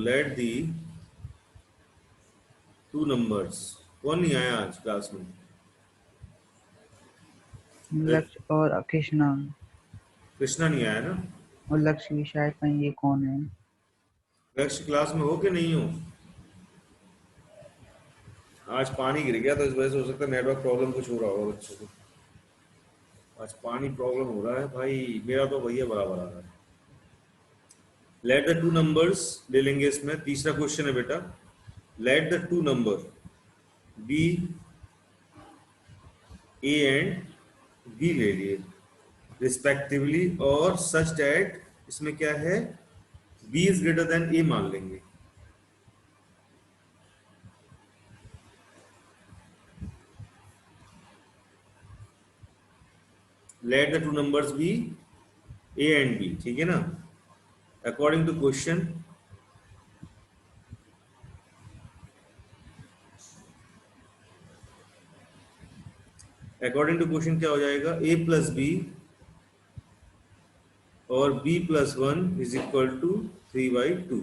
Let the two numbers. कौन नहीं आया आज क्लास में? लक्ष्य और कृष्णा। कृष्णा नहीं आया ना? और लक्ष्य भी शायद कहीं, ये कौन है? लक्ष्य क्लास में हो कि नहीं हो? आज पानी गिर गया तो इस वजह से हो सकता है नेटवर्क प्रॉब्लम कुछ हो रहा होगा बच्चों को। आज पानी प्रॉब्लम हो रहा है भाई, मेरा तो भैया बराबर आ रहा है। लेट द टू नंबर्स ले लेंगे इसमें, तीसरा क्वेश्चन है बेटा। Let the two number be A and B ले लिए रिस्पेक्टिवली और सच दैट इसमें क्या है, B is greater than A मान लेंगे। Let the two numbers be A and B, ठीक है ना? अकॉर्डिंग टू क्वेश्चन क्या हो जाएगा, a प्लस बी और b plus one is equal to 3/2।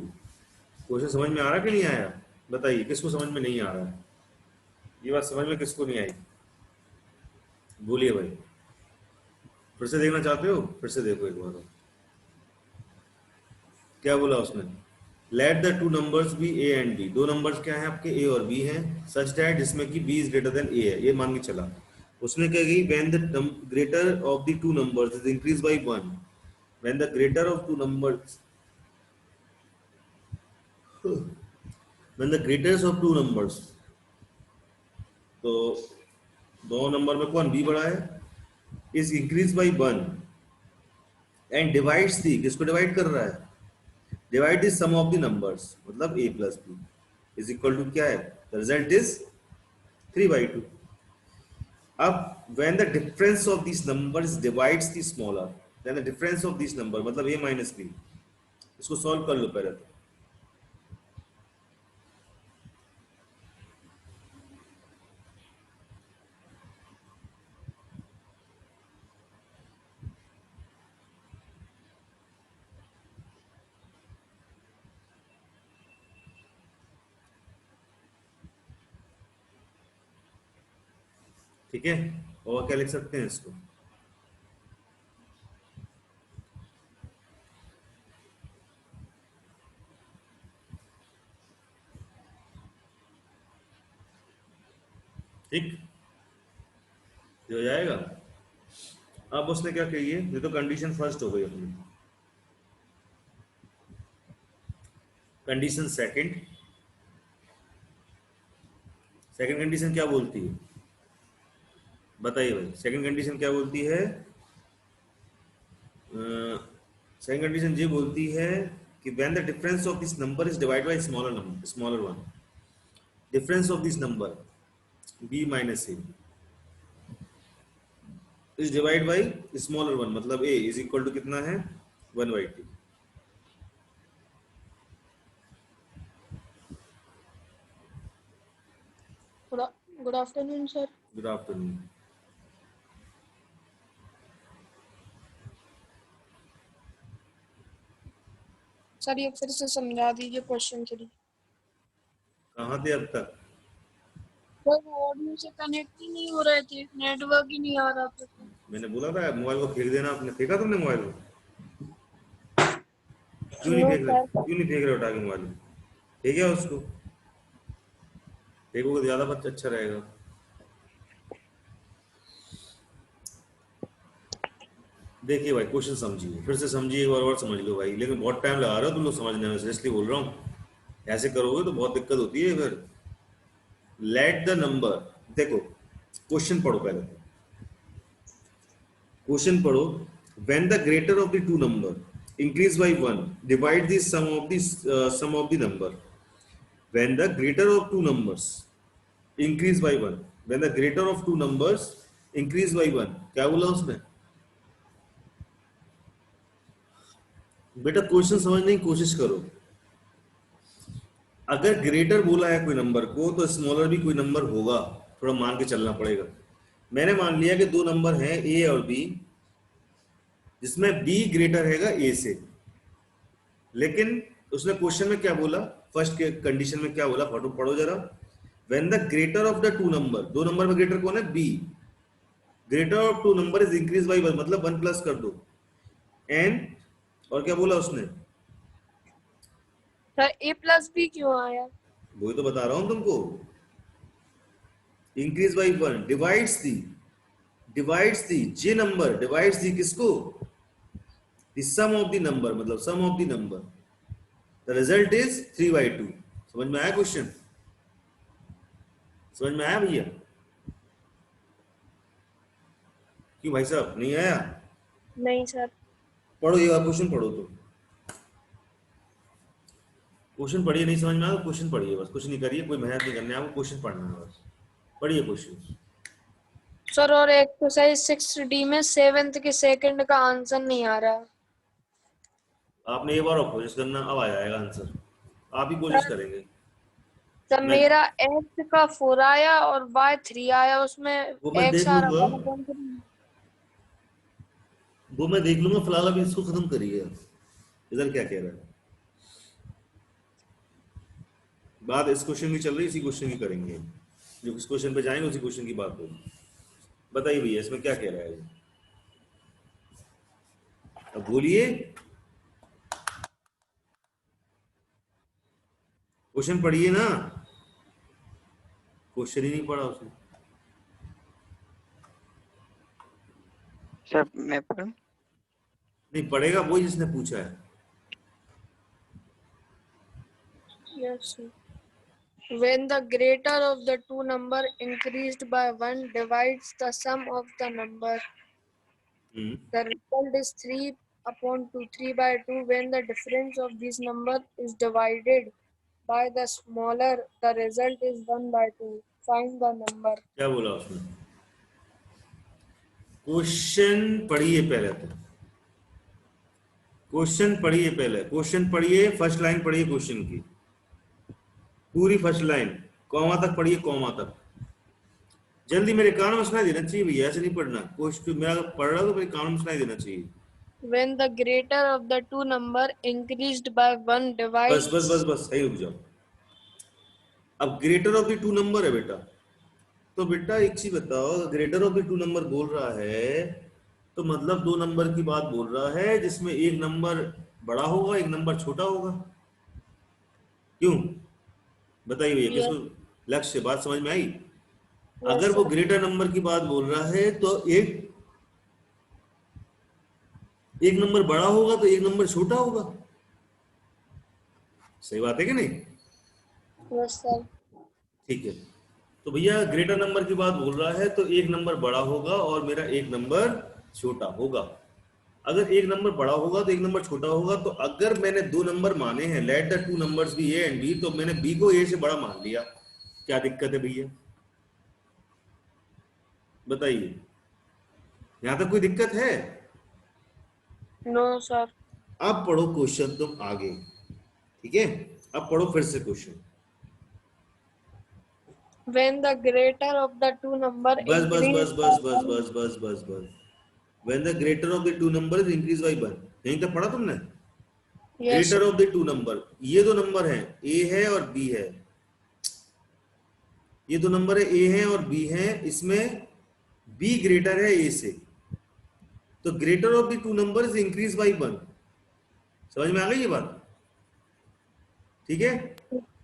Question समझ में आ रहा कि नहीं आया? बताइए किसको समझ में नहीं आ रहा है? ये बात समझ में किसको नहीं आई? बोलिए भाई। फिर से देखना चाहते हो? फिर से देखो एक बार। क्या बोला उसने? Let the two numbers be A and B. दो नंबर्स क्या है आपके, ए और बी हैं, सच दैट जिसमें कि B is greater than A है, ये मान के चला। उसने क्या कही, when the greater of the two numbers is increase by 1, when the greater of two numbers when the greatest of two numbers, तो दो नंबर में कौन बी बड़ा है, is increase by 1 and divides the, किसको डिवाइड कर रहा है, divide the sum of the numbers, मतलब a plus B is equal to क्या है, द रिजल्ट इज 3/2। अब when the difference of this numbers divides the smaller than the difference of this number, मतलब a minus B, इसको solve कर लो पहले तो। ठीक है, और क्या लिख सकते हैं इसको, ठीक ये हो जाएगा। अब उसने क्या कही है, ये तो कंडीशन फर्स्ट हो गई अपनी। कंडीशन सेकंड, सेकंड कंडीशन क्या बोलती है बताइए भाई? सेकंड कंडीशन क्या बोलती है? सेकंड कंडीशन ये बोलती है कि when the difference of this number is divided bye smaller number, smaller one, difference of this number b minus A is divide by smaller one, मतलब a इज इक्वल टू कितना है, 1/2। Good afternoon sir. Good afternoon. Sir ये फिर से समझा दीजिए question के लिए। कहाँ थे अब तक? सर ऑडियो से कनेक्ट ही नहीं हो रहे थे, नेटवर्क ही नहीं आ रहा था। मैंने बोला था मोबाइल को फेंक देना, आपने फेंका? तुमने मोबाइल को क्यों नहीं नो फेंक रहे, सर। क्यों नहीं फेंक रहे उठा के मोबाइल? फेंके उसको, फेंकोगे तो ज्यादा अच्छा रहेगा। देखिए भाई क्वेश्चन समझिए, फिर से समझिए, एक बार और समझ लो भाई, लेकिन बहुत टाइम लगा रहे हो तुम लोग समझने में, इसलिए बोल रहा हूँ। ऐसे करोगे तो बहुत दिक्कत होती है फिर। लेट द नंबर, देखो क्वेश्चन पढ़ो पहले, क्वेश्चन पढ़ो। When the greater of the two number increase by 1 divide the sum of the number, when the greater of two numbers increase by 1, when the greater of two numbers increase by 1, क्या बोला उसने बेटा? Question समझने की कोशिश करो। अगर greater बोला है कोई नंबर को तो स्मॉलर भी कोई नंबर होगा, थोड़ा मान के चलना पड़ेगा। मैंने मान लिया कि दो नंबर हैं ए और बी, जिसमें बी ग्रेटर हैगा ए से, लेकिन उसने क्वेश्चन में क्या बोला, फर्स्ट के कंडीशन में क्या बोला, पढ़ो पढ़ो जरा। When the greater of the two number, दो नंबर में ग्रेटर कौन है, B, greater of two number is increase by one, मतलब वन प्लस कर दो, एंड और क्या बोला उसने, सर ए प्लस बी क्यों आया? वही तो बता रहा हूं तुमको, increase by one divides the जे नंबर, डिवाइड्स दी किसको, the sum of the number, मतलब sum of the number, the result is 3/2। समझ में आया क्वेश्चन, समझ में आया भैया? क्यों भाई साहब नहीं आया? नहीं सर। पढ़ो ये क्वेश्चन, पढ़ो तो क्वेश्चन पढ़िए, नहीं समझ में आया तो क्वेश्चन पढ़िए, बस कुछ नहीं करिए, कोई मेहनत नहीं करनी है आपको, क्वेश्चन पढ़ना है बस, पढ़िए क्वेश्चन। सर और एक्सरसाइज 6D में 7th के सेकंड का आंसर नहीं आ रहा। आपने एक बार और कोशिश करना, अब आ जाएगा आंसर, आप ही कोशिश सर करेंगे। सर मैं मेरा x का 4 आया और y 3 आया, उसमें वो मैं x देख आ लूंगा, रहा 1.3। वो मैं देख लूंगा, फिलहाल अभी इसको खत्म करिए। इधर क्या कह रहा है, बात इस क्वेश्चन की चल रही है, इसी क्वेश्चन की करेंगे, जो इस क्वेश्चन पे जाएंगे उसी क्वेश्चन की बात होगी। बताइए भैया इसमें क्या कह रहा है, अब बोलिए, क्वेश्चन पढ़िए ना, क्वेश्चन ही नहीं पढ़ा उसने। सर मैं पढ़ूं? नहीं पढ़ेगा वही जिसने पूछा है। Yes, sir. When the greater of the two number increased by 1 divides the sum of the number, the result is 3/2, 3/2. When the difference of these number is divided by the smaller, the result is 1/2. Find the number. क्या बोला उसने, question पढ़िए पहले, तो question पढ़िए पहले, question पढ़िए, first line पढ़िए क्वेश्चन की, पूरी फर्स्ट लाइन, कॉमा तक पढ़िए, कॉमा तक, जल्दी, मेरे कान में सुनाई देना चाहिए भैया, ऐसे नहीं पढ़ना, क्वेश्चन मैं अगर पढ़ रहा हूं तो मेरे कान में सुनाई देना चाहिए। When the greater of the two number increased by 1 बस divides. बस बस बस सही, रुक जाओ। अब greater of the two number है बेटा, तो बेटा एक चीज बताओ, greater of the two number बोल रहा है तो मतलब दो नंबर की बात बोल रहा है जिसमें एक नंबर बड़ा होगा एक नंबर छोटा होगा, क्यों बताइए भैया, Yes, किसको लक्ष्य बात समझ में आई? yes, अगर वो sir. ग्रेटर नंबर की बात बोल रहा है तो एक नंबर बड़ा होगा तो एक नंबर छोटा होगा, सही बात है कि नहीं? Yes, sir. ठीक है, तो भैया ग्रेटर नंबर की बात बोल रहा है तो एक नंबर बड़ा होगा और मेरा एक नंबर छोटा होगा। अगर एक नंबर बड़ा होगा तो एक नंबर छोटा होगा, तो अगर मैंने दो नंबर माने हैं, let the two numbers be A and B, तो मैंने बी को ए से बड़ा मान लिया, क्या दिक्कत है भैया बताइए, यहां तक कोई दिक्कत है? No, sir. अब पढ़ो क्वेश्चन तुम आगे, ठीक है, अब पढ़ो फिर से question. When the greater of the two number बस बस बस increased बस by बस 1. बस बस बस बस when the greater of the two number is increase by one, यहीं तक पढ़ा तुमने? Yes, greater of the two number, ये दो नंबर हैं, ए है और बी है, ये दो नंबर है ए है और बी है, इसमें बी ग्रेटर है ए से, तो greater of the two number is increase by one. समझ में आ गई ये बात? ठीक है,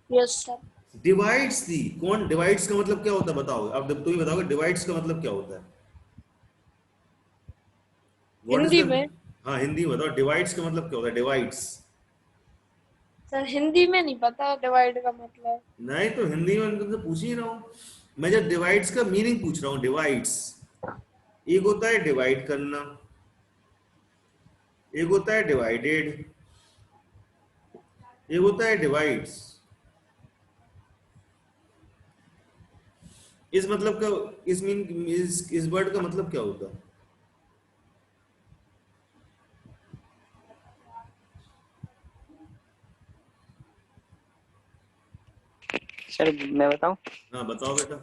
yes, sir. डिवाइड्स दी, कौन डिवाइड्स का मतलब क्या होता है बताओ, अब तुम ही बताओगे डिवाइड्स का मतलब क्या होता है? What is हिंदी the- में? हाँ हिंदी में बताओ, डिवाइड्स का मतलब क्या होता है, डिवाइड्स? सर हिंदी में नहीं पता डिवाइड का मतलब। नहीं तो हिंदी में तुमसे पूछ ही रहा हूं मैं, जब डिवाइड्स का मीनिंग पूछ रहा हूँ, डिवाइड्स, एक होता है डिवाइड करना, एक होता है डिवाइडेड, एक होता है डिवाइड्स। इस मतलब का, इस वर्ड का मतलब क्या होता है? सर मैं बताऊं? हाँ बताओ बेटा।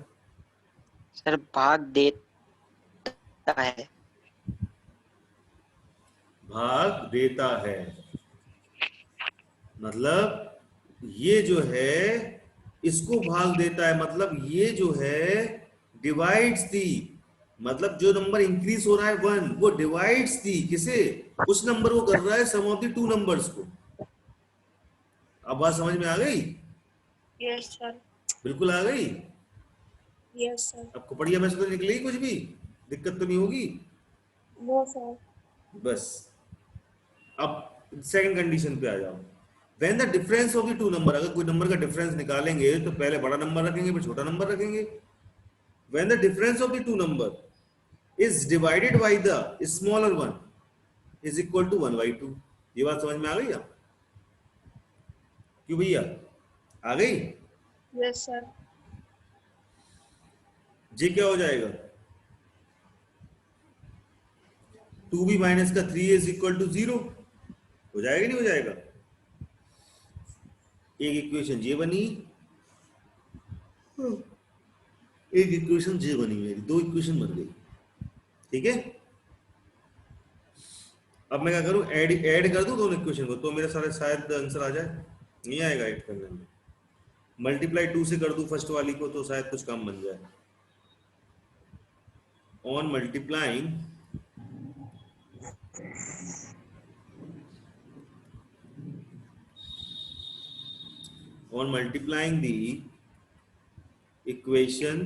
सर भाग देता है। भाग देता है, मतलब ये जो है इसको भाग देता है, मतलब ये जो है डिवाइड्स दी, मतलब जो नंबर इंक्रीज हो रहा है 1 वो डिवाइड्स दी किसे, उस नंबर को कर रहा है sum of the two numbers को। अब बात समझ में आ गई? Yes, sir. बिल्कुल आ गई। Yes, sir. अब खोपड़िया में से तो निकलेगी, कुछ भी दिक्कत तो नहीं होगी। No, sir. बस अब सेकंड कंडीशन पे आ जाओ। When the difference of the two number, अगर कोई नंबर का डिफरेंस निकालेंगे तो पहले बड़ा नंबर रखेंगे फिर छोटा नंबर रखेंगे। When the difference of the two number is divided by the smaller one is equal to 1/2। ये बात समझ में आ गई? आप क्यों भैया, आ गई? Yes, sir. ये क्या हो जाएगा? 2b माइनस का 3a इज इक्वल टू 0 हो जाएगा, नहीं हो जाएगा? एक इक्वेशन ये बनी, एक इक्वेशन ये बनी, मेरी दो इक्वेशन बन गई। ठीक है, अब मैं क्या करूं, ऐड कर दूं दोनों इक्वेशन को, तो मेरा सारा शायद आंसर आ जाए। नहीं आएगा ऐड करने में, मल्टीप्लाई 2 से कर दूं फर्स्ट वाली को तो शायद कुछ काम बन जाए। On multiplying the equation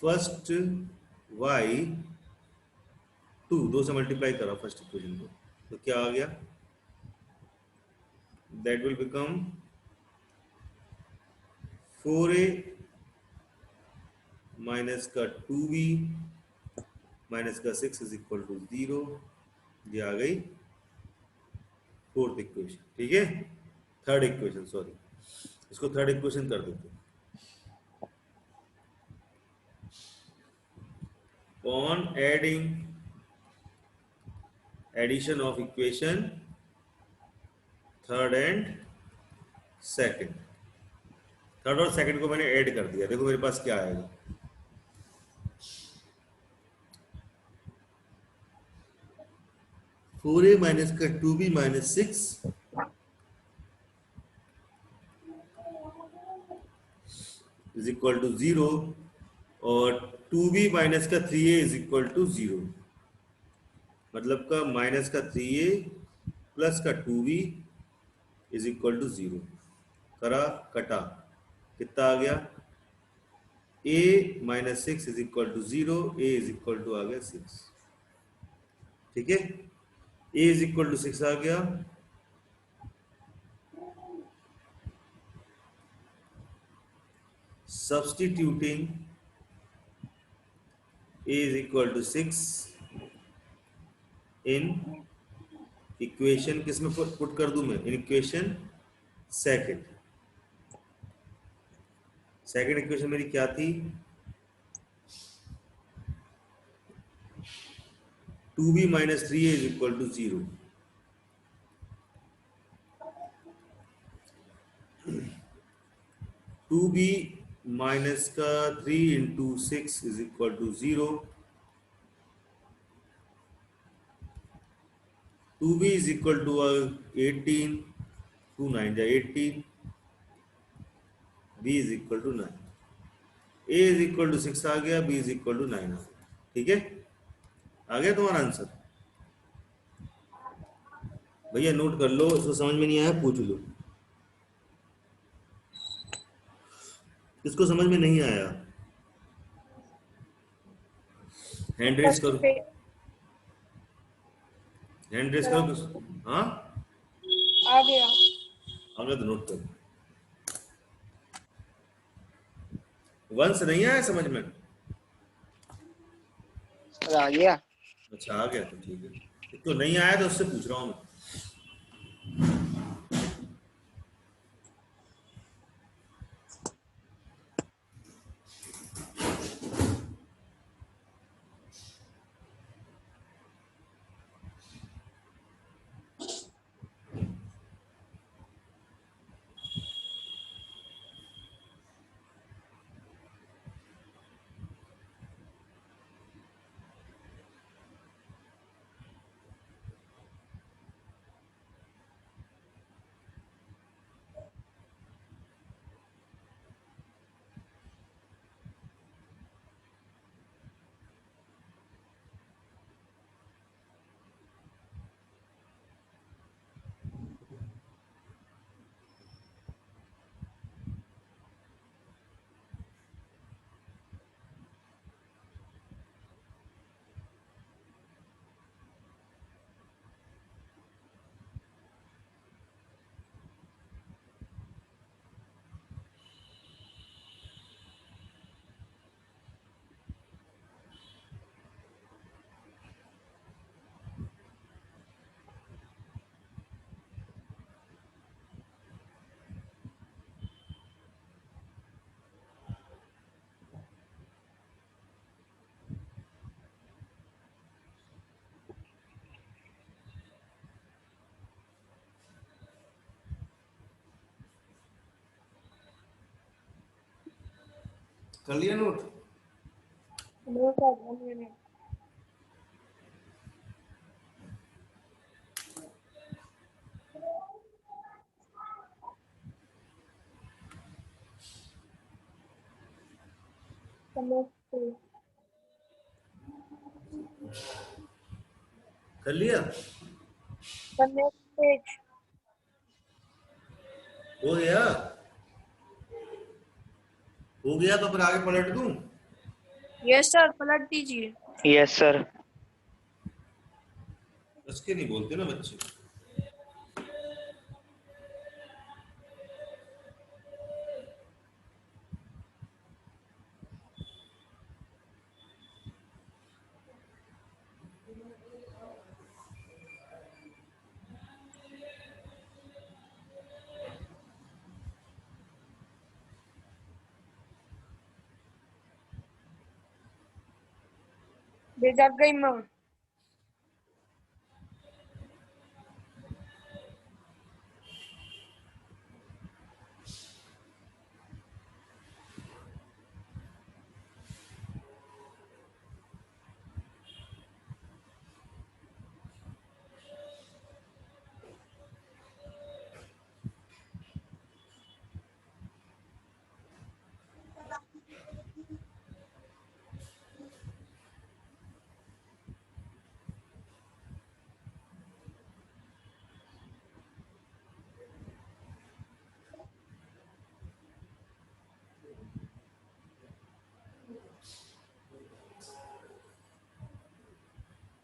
first y 2 से मल्टीप्लाई करा फर्स्ट इक्वेशन को, तो क्या आ गया, that will become 4a minus का 2b माइनस का 6 इज इक्वल टू 0। ये आ गई फोर्थ इक्वेशन। ठीक है, थर्ड इक्वेशन, सॉरी इसको थर्ड इक्वेशन कर देते हैं। on addition of equation third and second, third और सेकंड को मैंने ऐड कर दिया, देखो मेरे पास क्या आएगा, फोर ए माइनस का 2b minus 6 is equal to 0 और 2b माइनस का 3a इज इक्वल टू 0, मतलब का माइनस का 3a प्लस का 2b इज इक्वल टू 0 करा कटा, कितना आ गया, a minus 6 is equal to 0, a is equal to आ गया 6। ठीक है, a इज इक्वल टू 6 आ गया, substituting a is equal to 6 in equation, किसमें पुट कर दूं मैं, in equation second. Second equation मेरी क्या थी, 2b minus 3a is equal to 0। Two B minus का 3 into 6 is equal to 0। 2b is equal to 18, 2 9 जा 18, b is equal to 9, a is equal to 6 आ गया, b इज इक्वल टू 9 आ गया। ठीक है, आ गया तुम्हारा आंसर? भैया नोट कर लो, इसको समझ में नहीं आया पूछ लो, इसको समझ में नहीं आया हैंड रेस First करो, page. हैंड रेस करो। हाँ आ गया। अगर तो नोट करो, वंश नहीं आया समझ में? सर आ गया। अच्छा आ गया तो ठीक है, तो नहीं आया तो उससे पूछ रहा हूँ मैं। कर लिया note? No, sir, 1 minute. The next page. कर लिया? The next page. हो गया? हो गया तो फिर आगे पलट दूं? Yes, sir. पलट दीजिए. Yes sir. उसके नहीं बोलते ना बच्चे। भेजा गई माँ.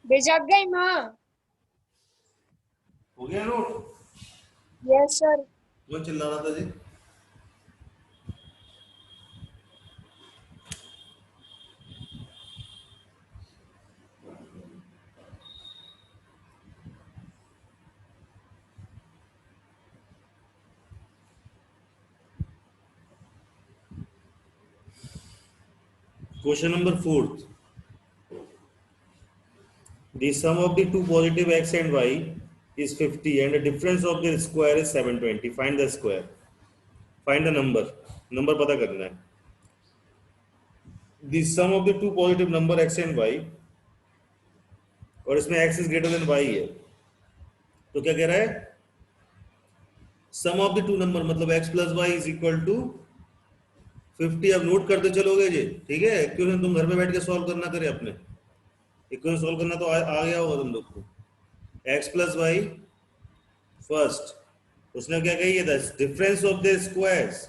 भेजा गई माँ. हो गया नोट? Yes, sir. कौन चिल्ला रहा था जी? Question number 4. The sum of the two positive x and y is 50 and the difference of the square is 720. Find the square. Find the number. Number पता करना है. The sum of the two positive number x and y और इसमें x is greater than y है. तो क्या कह रहा है? Sum of the two number मतलब x plus y is equal to 50. अब नोट करते चलोगे जी, ठीक है? इक्वेशन तुम घर में बैठ के सॉल्व करना करे अपने. इक्वेशन सॉल्व करना तो आ गया होगा तुम लोग को. x plus y first. उसने क्या कही है? The difference of the squares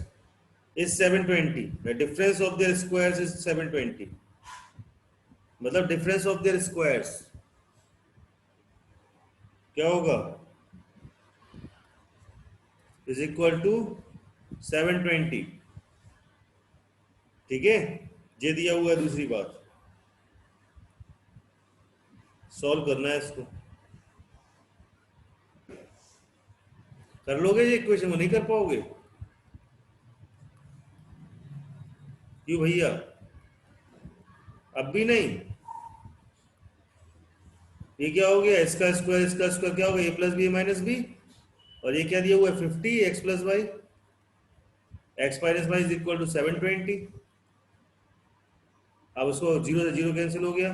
is 720. The difference of the squares is 720. मतलब डिफरेंस ऑफ द स्क्वायर्स क्या होगा? Is equal to 720. ठीक है, ये दिया हुआ है. दूसरी बात सॉल्व करना है इसको. कर लोगे ये इक्वेशन को? नहीं कर पाओगे? क्यों भैया? अब भी नहीं? ये क्या हो गया? इसका स्क्वायर क्या होगा? A plus b minus b. और ये क्या दिया हुआ है? 50 x plus y. X minus y is equal to 720. अब उसको जीरो से जीरो कैंसिल हो गया.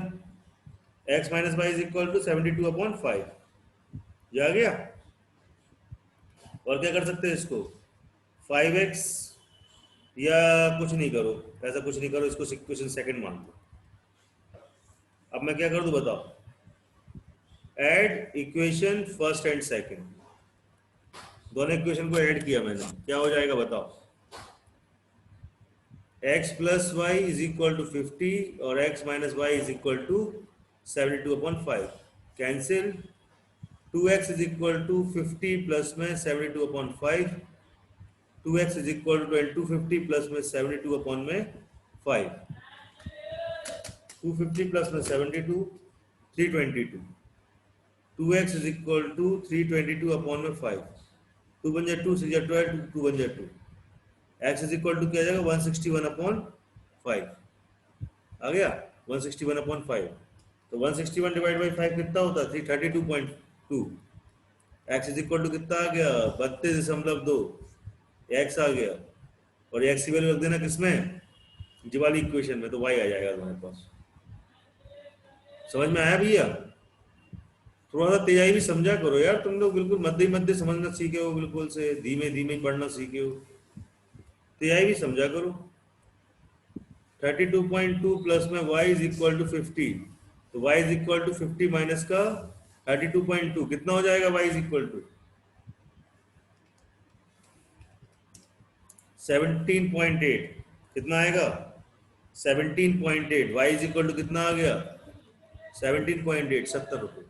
X minus y is equal to 72/5. ये आ गया. और क्या कर सकते हैं इसको? 5x या कुछ नहीं करो, ऐसा कुछ नहीं करो, इसको इक्वेशन सेकंड मान लो. अब मैं क्या कर दूं बताओ? Add equation first and second. दोनों इक्वेशन को ऐड किया मैंने. क्या हो जाएगा बताओ? x plus y is equal to 50 और x minus y is equal to 72/5. Cancel. 2x is equal to 50 plus में 72/5. 2x is equal to 250 plus में 72/5. 250 प्लस में 72 322. 2x is equal to 322/5. 2 बन जाए 2 से 12, 2 बन जाए 2. x इज इक्वल टू क्या जाएगा? 161/5. आ गया 161/5. तो 161 डिवाइड बाई 5 कितना होता है? 332.2. x इज इक्वल टू कितना आ गया? 32.2. x आ गया. और x की वैल्यू रख देना किसमें? ये वाली इक्वेशन में तो y आ जाएगा तुम्हारे पास। समझ में आया भैया? थोड़ा सा तेजाई भी समझा करो यार, तुम लोग बिल्कुल मध्य मध्य समझना सीखे हो, बिल्कुल से धीमे धीमे पढ़ना सीखे हो, तेजाई भी समझा करो। 32.2 प्लस में y इज इक्वल टू 50, तो y is equal to 50 minus का 32.2 कितना हो जाएगा? y इज इक्वल टू 17.8, कितना आएगा? 17.8। y इज इक्वल टू कितना आ गया? 17.8, 70 रुपये।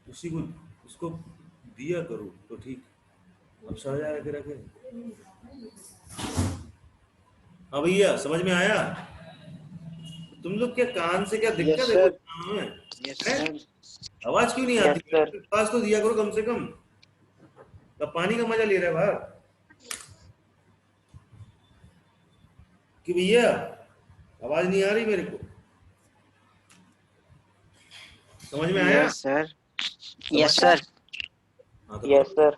उसी को उसको दिया करो तो ठीक। अब समझ आया कि रखे? हाँ भैया, समझ में आया? तुम लोग क्या कान से क्या दिक्कत यस है? सर। कुछ काम है? यस हैं? सर। आवाज क्यों नहीं यस आती? सर। पास तो दिया करो कम से कम। अब पानी का मजा ले रहा है बाहर कि भैया आवाज नहीं आ रही मेरे को? समझ में आया? Yes sir. समझ यस सर। हाँ तो यस करो। सर।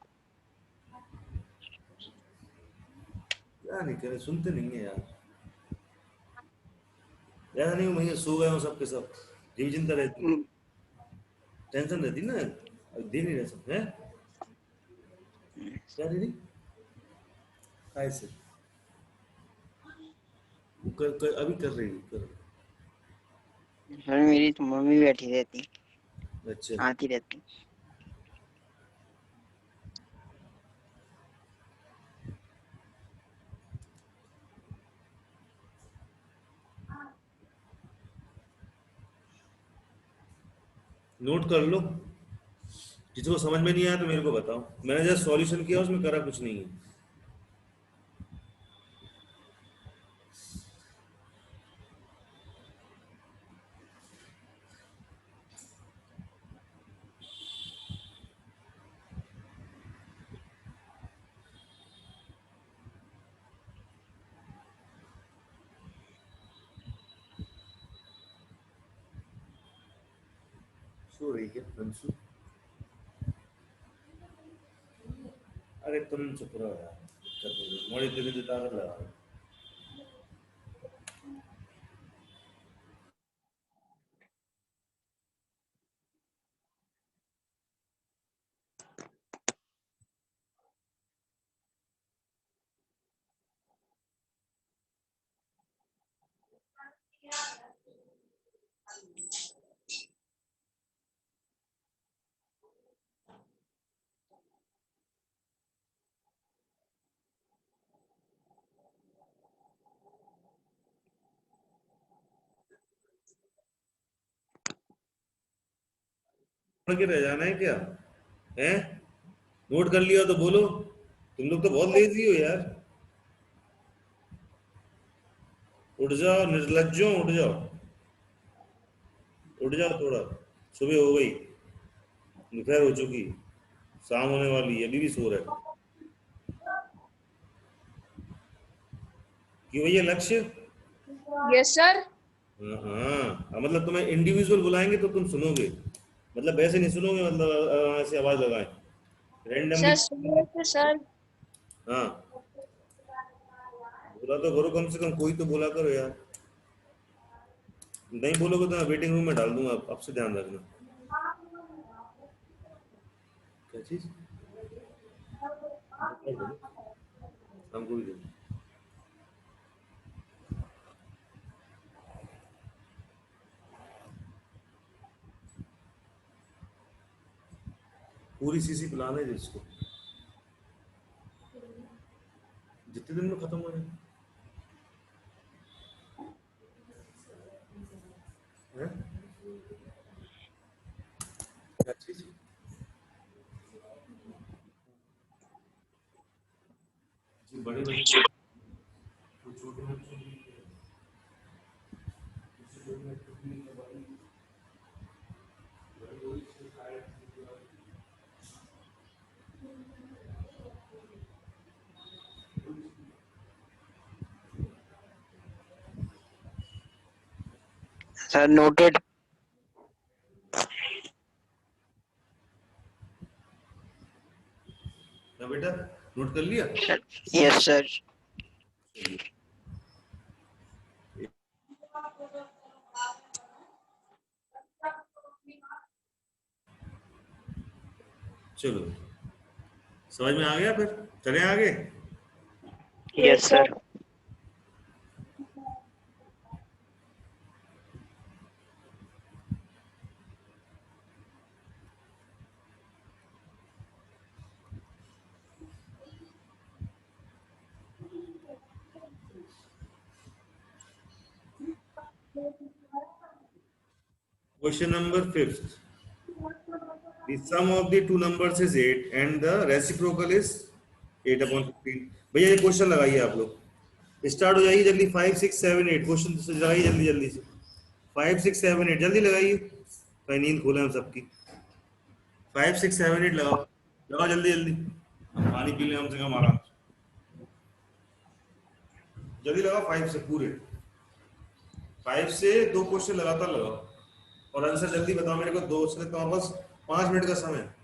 क्या नहीं करे, सुनते नहीं है यार। ऐसा नहीं भैया सो गए हो सबके सब, ये भी चिंता रहती, टेंशन रहती ना, अब देख नहीं रहे सब है। क्या दीदी ऐसे वो अभी कर रही है, कर। सर मेरी तो मम्मी बैठी रहती, अच्छा आती रहती। नोट कर लो, जिसको समझ में नहीं आया तो मेरे को बताओ, मैंने जैसा सॉल्यूशन किया उसमें करा कुछ नहीं है। सो रही क्या अंशु? अरे तुम चुप रहो यार, कर दो मोड़ी तेरे दिता कर लगा। पढ़ के रह जाना है क्या? हैं? नोट कर लिया तो बोलो, तुम लोग तो बहुत लेजी हो यार। उठ जाओ निर्लज्जों, उठ जाओ, उठ जाओ थोड़ा, सुबह हो गई, दोपहर हो चुकी, शाम होने वाली है, अभी भी सो रहे हो। कि भैया लक्ष्य। Yes, sir. हाँ मतलब तुम्हें इंडिविजुअल बुलाएंगे तो तुम सुनोगे, मतलब वैसे नहीं सुनोगे, मतलब ऐसे आवाज लगाए रैंडमली। Sir, सुनिए sir. हाँ बोला तो करो, कम से कम कोई तो बोला करो यार। नहीं बोलोगे तो मैं वेटिंग रूम में डाल दूंगा, अब से ध्यान रखना। क्या चीज? हमको भी दे दो। पूरी सीसी पिलाना है जिसको, जितने दिन में खत्म हो जाए। हैं? क्या चीज? जी बड़े बच्चे को छोटे बच्चों की उससे कोई मैं कुछ नहीं करवाई, बड़ी बड़ी से खाए। Sir noted. मैं बेटा नोट कर लिया? Yes sir. चलो समझ में आ गया, फिर चले आगे। Yes sir. Question number 5th. The sum of the two numbers is 8 and the reciprocal is 8/15. भैया ये क्वेश्चन लगाइए आप लोग, स्टार्ट हो जाइए जल्दी। 5 6 7 8 क्वेश्चन लगाइए जल्दी जल्दी से। 5 6 7 8 जल्दी लगाइए, कहीं नींद खोले हम सबकी। 5 6 7 8 लगाओ, लगाओ जल्दी जल्दी, हम पानी पी लें हम से कम आराम से। जल्दी लगाओ 5 से पूरे, 5 से 2 क्वेश्चन लगातार लगाओ और आंसर जल्दी बताओ मेरे को। 2 से तो बस 5 मिनट का समय है।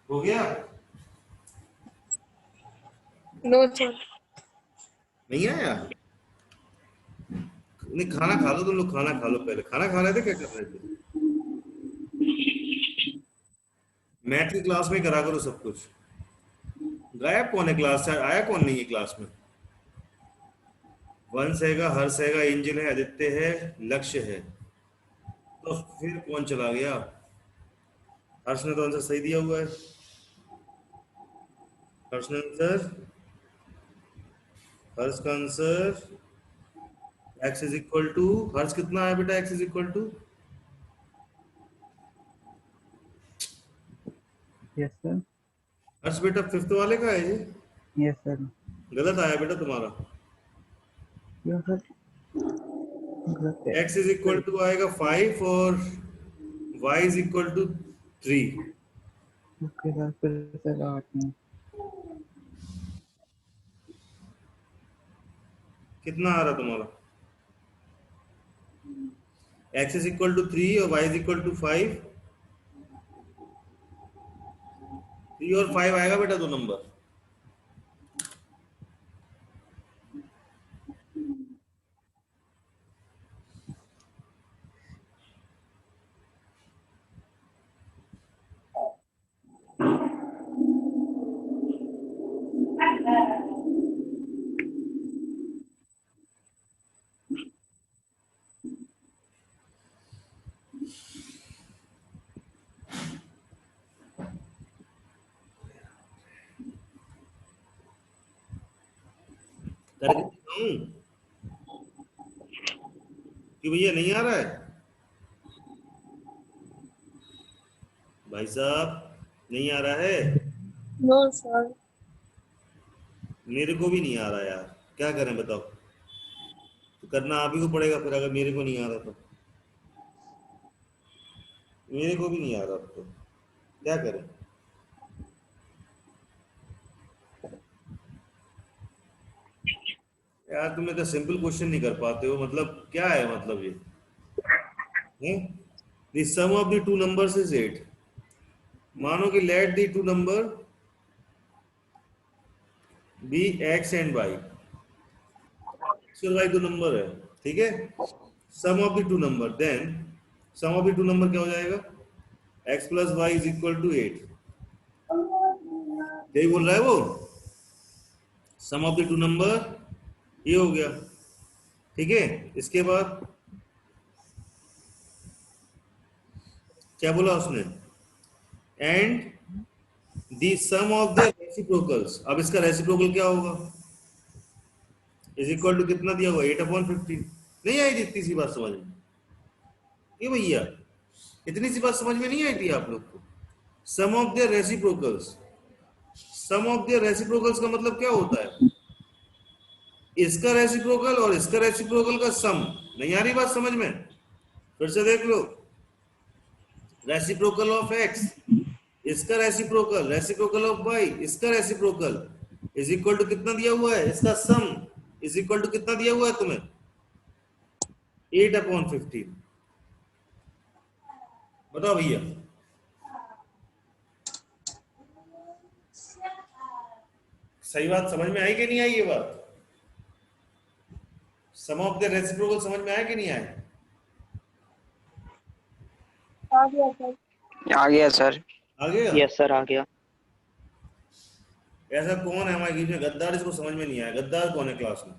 हो गया? No, sir. नहीं आया? नहीं, खाना खा लो तुम लोग, खाना खा लो पहले। खाना खा रहे थे, क्या कर रहे थे? मैथ की क्लास में करा करो सब कुछ। गायब कौन है क्लास से? आया कौन नहीं है क्लास में? वंश हैगा, हर्ष हैगा, एंजल है, आदित्य है, लक्ष्य है। तो फिर कौन चला गया? हर्ष ने तो आंसर सही दिया हुआ है। हर्ष ने आंसर, हर्ष का answer x is equal to, Harsh कितना आया बेटा? x is equal to, yes sir. Harsh बेटा फिफ्थ वाले का है ये। Yes sir. गलत आया बेटा तुम्हारा। क्यों सर? गलत है। x इज इक्वल टू आएगा 5 और y is equal to 3। Okay sir, फिर से लगाते हैं। कितना आ रहा तुम्हारा? x इज इक्वल टू 3 और y इज इक्वल टू 5। 3 और 5 आएगा बेटा दो नंबर। करके दिखाऊं कि भैया नहीं आ रहा है? भाई साहब नहीं आ रहा है? No, sir. मेरे को भी नहीं आ रहा यार, क्या करें बताओ? तो करना आप ही को पड़ेगा फिर, अगर मेरे को नहीं आ रहा तो। मेरे को भी नहीं आ रहा तो क्या करें? यार तुम इतना सिंपल क्वेश्चन नहीं कर पाते हो, मतलब क्या है मतलब ये? The sum of the two numbers is 8। मानो कि let the two number be x and y। x और y दो नंबर है, ठीक है? Sum of the two number, then sum of the two number क्या हो जाएगा? x plus y is equal to 8। यही बोल रहा है वो। Sum of the two number ये हो गया, ठीक है? इसके बाद क्या बोला उसने? And the sum of the reciprocals. अब इसका रेसिप्रोकल क्या होगा? इज इक्वल टू कितना दिया हुआ? 8/15। नहीं आई थी इतनी सी बात समझ में? ये भैया इतनी सी बात समझ में नहीं आई थी आप लोग को? Sum of the reciprocals, sum of the reciprocals का मतलब क्या होता है? इसका रेसिप्रोकल और इसका रेसिप्रोकल का सम। नहीं आ रही बात समझ में? फिर से देख लो। रेसिप्रोकल ऑफ x, इसका रेसिप्रोकल, रेसिप्रोकल ऑफ y, इसका रेसिप्रोकल, इज इक्वल टू कितना दिया हुआ है? इसका सम इज इक्वल टू कितना दिया हुआ है तुम्हें? 8/15। बताओ भैया, सही बात समझ में आई कि नहीं आई? ये बात सम ऑफ द रेसिप्रोकल समझ में आया कि नहीं आया? आ गया, sir. आ गया सर। आ गया? यस सर, आ गया। ऐसा कौन है हमारे बीच में गद्दार, इसको समझ में नहीं आया, गद्दार कौन है क्लास में?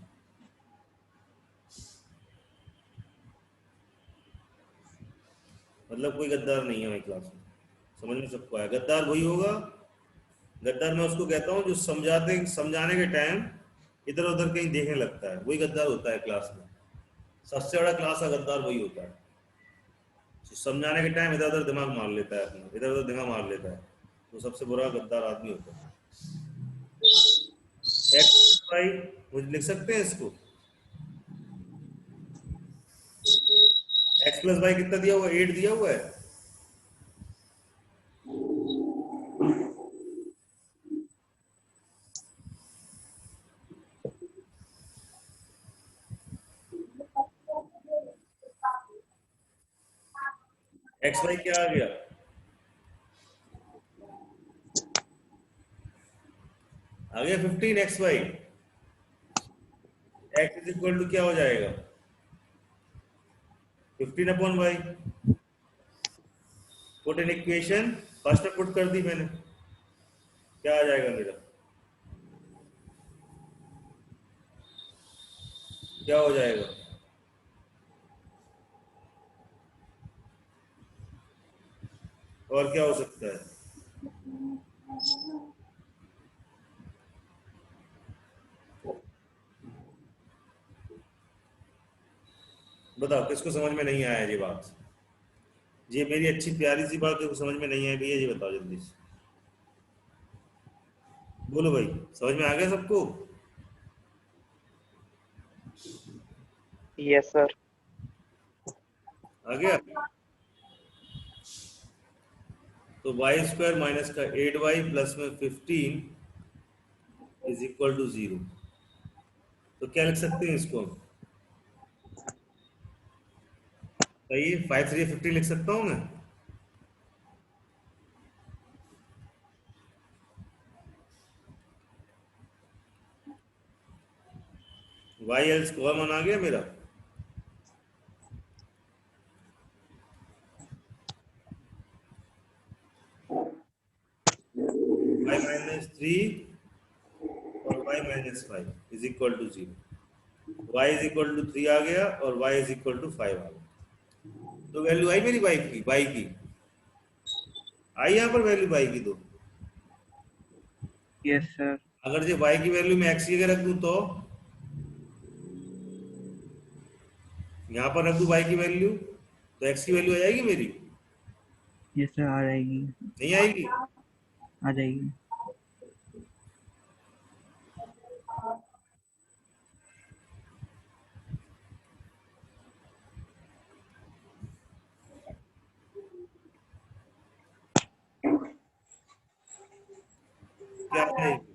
मतलब कोई गद्दार नहीं है हमारी क्लास में, समझ में सबको आया। गद्दार वही होगा, गद्दार मैं उसको कहता हूँ जो समझाने के टाइम इधर उधर कहीं देखने लगता है, वही गद्दार होता है क्लास में। सबसे बड़ा क्लास का गद्दार वही होता है, जो समझाने के टाइम इधर उधर दिमाग मार लेता है, अपना इधर उधर दिमाग मार लेता है, वो सबसे बुरा गद्दार आदमी होता है। एक्स वाई, मुझे लिख सकते हैं इसको, एक्स प्लस वाई कितना दिया हुआ है? 8 दिया हुआ है। एक्स वाई क्या आ गया? आ गया 15 x y. X is equal to क्या हो जाएगा? 15 upon y. Put in equation, first में पुट कर दी मैंने, क्या आ जाएगा मेरा? क्या हो जाएगा? और क्या हो सकता है? बताओ किसको समझ में नहीं आया ये बात? ये मेरी अच्छी प्यारी सी बात है, समझ में नहीं आई भैया, ये बताओ जल्दी से, बोलो भाई, समझ में आ गया सबको? Yes sir. आ गया? तो वाई स्क्वायर माइनस का 8y प्लस में 15 इज इक्वल टू 0। तो क्या लिख सकते हैं इसको हम? सही है, 5 3 50 लिख सकता हूँ मैं। वाई एल स्क्वायर मान आ गया मेरा। वाई माइनस 3 और y minus 5 is equal to 0। Y is equal to 3 आ गया और वाई इज इक्वल टू 5 आ गया। तो वैल्यू आई मेरी वाई की आई, यहाँ पर वैल्यू वाई की। तो यस सर। अगर जो वाई की वैल्यू मैं एक्स की जगह रख दूं तो यहाँ पर रख दूं वाई की वैल्यू, तो एक्स की वैल्यू आ जाएगी मेरी, यस सर, आ जाएगी। नहीं आएगी? आ जाएगी। क्या आ जाएगी?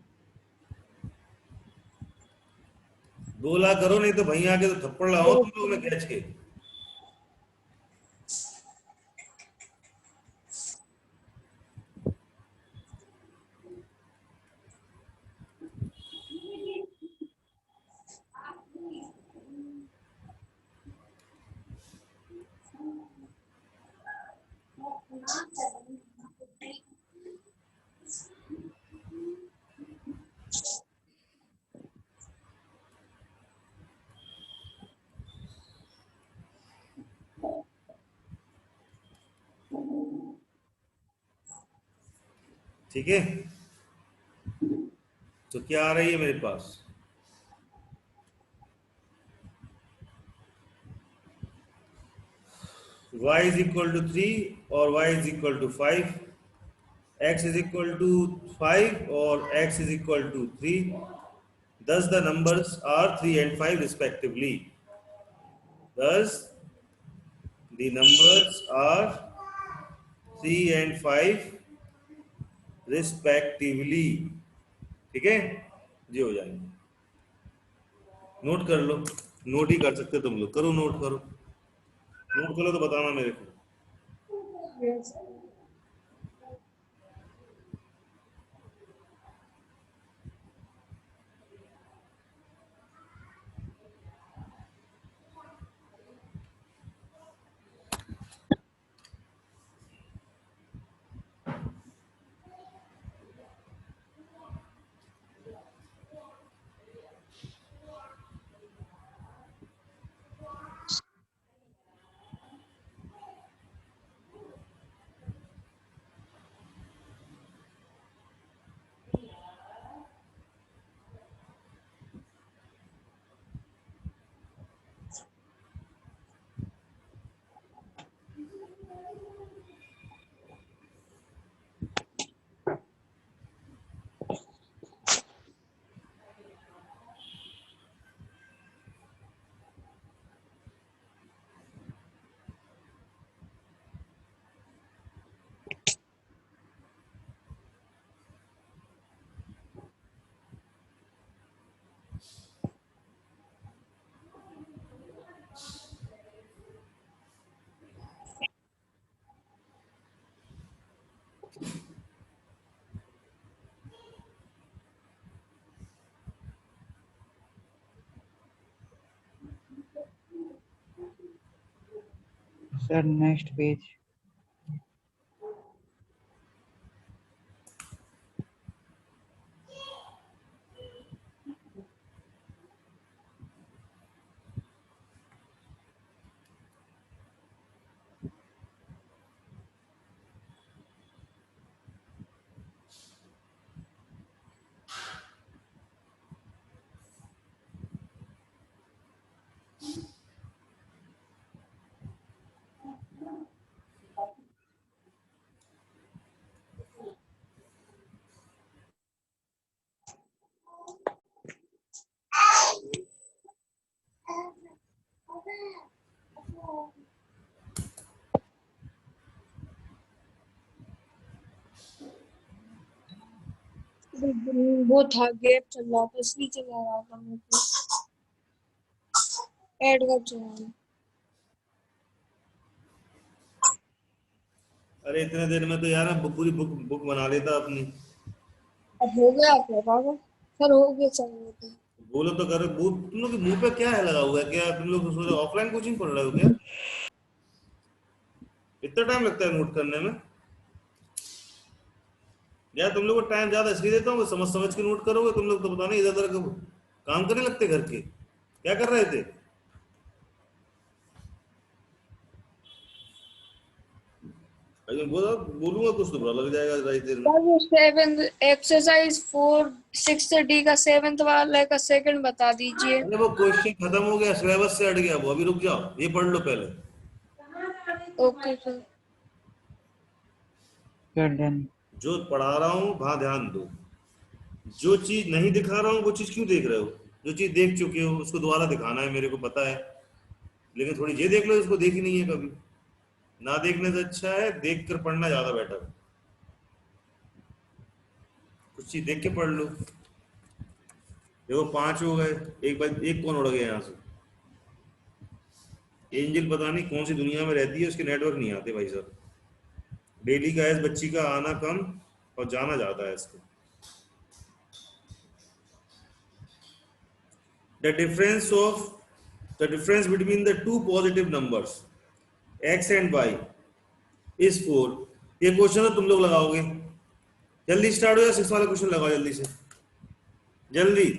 बोला करो, नहीं तो भैया आके तो थप्पड़ लगाओ तुम लोग ने खींच के। ठीक है, तो क्या आ रही है मेरे पास? y इज इक्वल टू 3 और y is equal to 5, x is equal to 5 और x is equal to 3। thus the numbers are 3 and 5 respectively। thus the numbers are 3 and 5 respectively। ठीक है, जी हो जाएंगे। नोट कर लो, नोट ही कर सकते तुम लोग, करो नोट, करो नोट करो तो बताना मेरे को। Yes. Sir next page. वो था गैप चल रहा था इसलिए चला रहा था मेरे को ऐड कर चला। अरे इतने देर में तो यार मैं पूरी बुक बुक बना लेता अपनी। अब हो गया क्या बाबा? सर हो गया सर वो तो। बोलो तो कर, तुम लोग के मुंह पे क्या है लगा हुआ है? क्या तुम लोग ऑफलाइन कोचिंग पढ़ रहे हो क्या? इतना टाइम लगता है नोट करने में? यार तुम लोग को टाइम ज्यादा इसलिए देता हूँ, समझ समझ के नोट करोगे तुम लोग तो पता नहीं इधर उधर काम करने लगते घर के। क्या कर रहे थे? अगर बोलूंगा कुछ तो बुरा लग जाएगा राइट देर में। सर वो सेवन एक्सरसाइज 4 6 डी का 7th वाले का सेकंड बता दीजिए। अरे वो क्वेश्चन खत्म हो गया, सिलेबस से हट गया वो, अभी रुक जाओ, ये पढ़ लो पहले। Okay sir. Sir done. जो पढ़ा रहा हूँ वहां ध्यान दो। जो चीज नहीं दिखा रहा हूँ वो चीज क्यों देख रहे हो? जो चीज देख चुके हो उसको दोबारा दिखाना है, मेरे को पता है। लेकिन थोड़ी ये देख लो, इसको देखी नहीं है कभी। ना देखने से अच्छा है देख कर पढ़ना ज्यादा बेटर है। कुछ चीज देख के पढ़ लो। देखो 5 हो गए, एक बार एक कौन उड़ गया यहाँ से? एंजल पता नहीं कौन सी दुनिया में रहती है, उसके नेटवर्क नहीं आते भाई साहब। डेली का है इस बच्ची का आना कम और जाना ज्यादा है इसको। the difference of the difference between the two positive numbers x and y is 4। ये क्वेश्चन तो तुम लोग लगाओगे। जल्दी स्टार्ट हो, या 6 वाला क्वेश्चन लगाओ जल्दी से, जल्दी।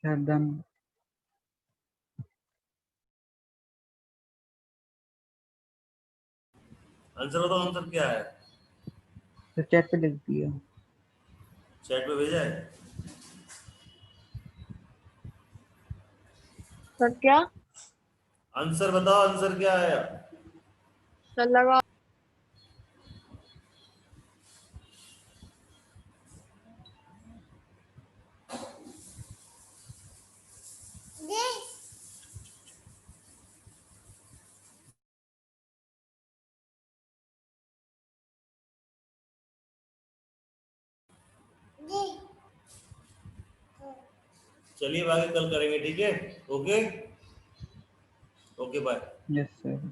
Sir done. आंसर बताओ, आंसर क्या है? सर चैट पे लिख दिया। चैट में भेजा है? सर क्या? आंसर बताओ, आंसर क्या है? सर लगा। चलिए, बाकी कल करेंगे, ठीक है? Okay, okay, bye. Yes sir.